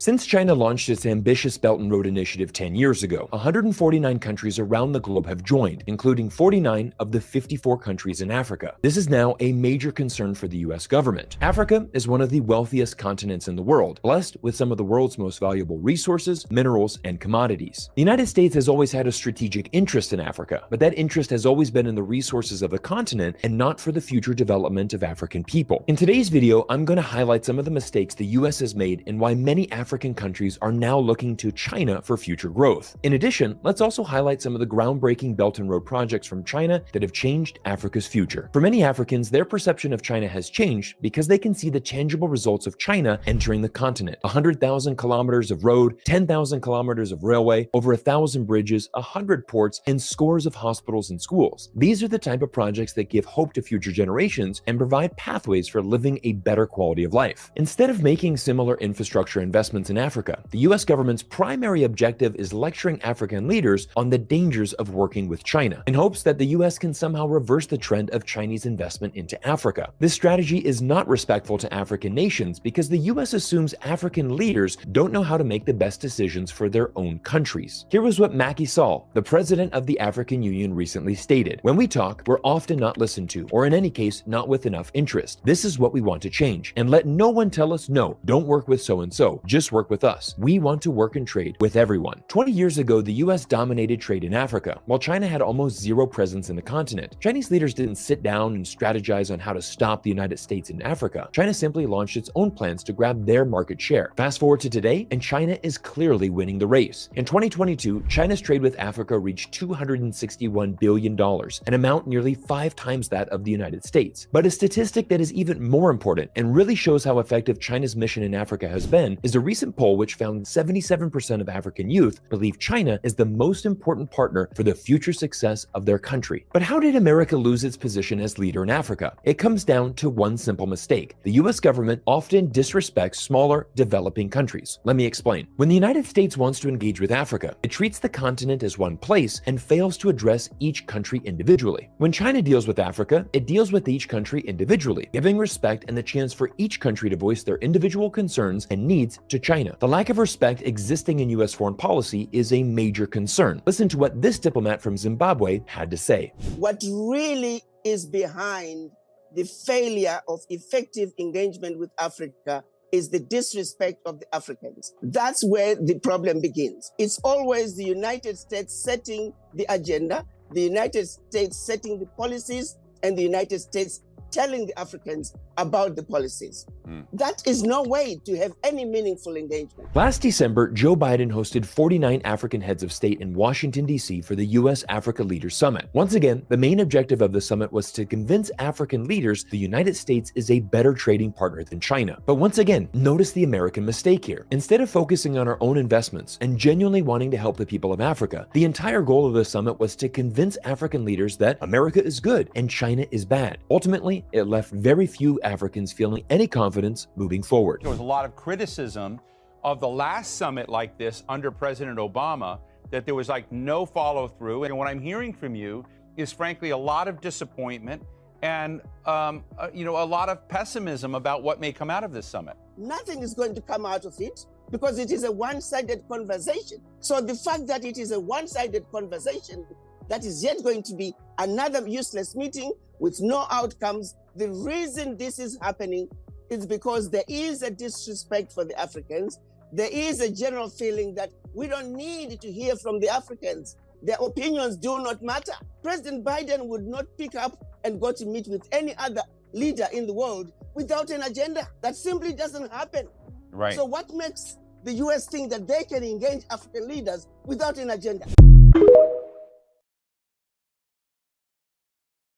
Since China launched its ambitious Belt and Road Initiative 10 years ago, 149 countries around the globe have joined, including 49 of the 54 countries in Africa. This is now a major concern for the US government. Africa is one of the wealthiest continents in the world, blessed with some of the world's most valuable resources, minerals, and commodities. The United States has always had a strategic interest in Africa, but that interest has always been in the resources of the continent and not for the future development of African people. In today's video, I'm going to highlight some of the mistakes the US has made and why many African countries are now looking to China for future growth. In addition, let's also highlight some of the groundbreaking Belt and Road projects from China that have changed Africa's future. For many Africans, their perception of China has changed because they can see the tangible results of China entering the continent. 100,000 kilometers of road, 10,000 kilometers of railway, over 1,000 bridges, 100 ports, and scores of hospitals and schools. These are the type of projects that give hope to future generations and provide pathways for living a better quality of life. Instead of making similar infrastructure investments in Africa, the US government's primary objective is lecturing African leaders on the dangers of working with China, in hopes that the US can somehow reverse the trend of Chinese investment into Africa. This strategy is not respectful to African nations because the US assumes African leaders don't know how to make the best decisions for their own countries. Here was what Macky Sall, the president of the African Union, recently stated: "When we talk, we're often not listened to, or in any case, not with enough interest. This is what we want to change. And let no one tell us, no, don't work with so-and-so, just work with us. We want to work and trade with everyone." 20 years ago, the US dominated trade in Africa, while China had almost zero presence in the continent. Chinese leaders didn't sit down and strategize on how to stop the United States in Africa. China simply launched its own plans to grab their market share. Fast forward to today, and China is clearly winning the race. In 2022, China's trade with Africa reached $261 billion, an amount nearly 5 times that of the United States. But a statistic that is even more important and really shows how effective China's mission in Africa has been is a recent poll which found 77% of African youth believe China is the most important partner for the future success of their country. But how did America lose its position as leader in Africa? It comes down to one simple mistake. The US government often disrespects smaller, developing countries. Let me explain. When the United States wants to engage with Africa, it treats the continent as one place and fails to address each country individually. When China deals with Africa, it deals with each country individually, giving respect and the chance for each country to voice their individual concerns and needs to China. The lack of respect existing in US foreign policy is a major concern. Listen to what this diplomat from Zimbabwe had to say. What really is behind the failure of effective engagement with Africa is the disrespect of the Africans. That's where the problem begins. It's always the United States setting the agenda, the United States setting the policies, and the United States telling the Africans about the policies. That is no way to have any meaningful engagement. Last December, Joe Biden hosted 49 African heads of state in Washington, D.C. for the US-Africa Leaders Summit. Once again, the main objective of the summit was to convince African leaders the United States is a better trading partner than China. But once again, notice the American mistake here. Instead of focusing on our own investments and genuinely wanting to help the people of Africa, the entire goal of the summit was to convince African leaders that America is good and China is bad. Ultimately, it left very few Africans feeling any confidence moving forward. There was a lot of criticism of the last summit like this under President Obama, that there was like no follow through. And what I'm hearing from you is frankly a lot of disappointment and a lot of pessimism about what may come out of this summit. Nothing is going to come out of it because it is a one-sided conversation. So the fact that it is a one-sided conversation, that is yet going to be another useless meeting with no outcomes. The reason this is happening is because there is a disrespect for the Africans. There is a general feeling that we don't need to hear from the Africans. Their opinions do not matter. President Biden would not pick up and go to meet with any other leader in the world without an agenda. That simply doesn't happen. Right. So what makes the US think that they can engage African leaders without an agenda?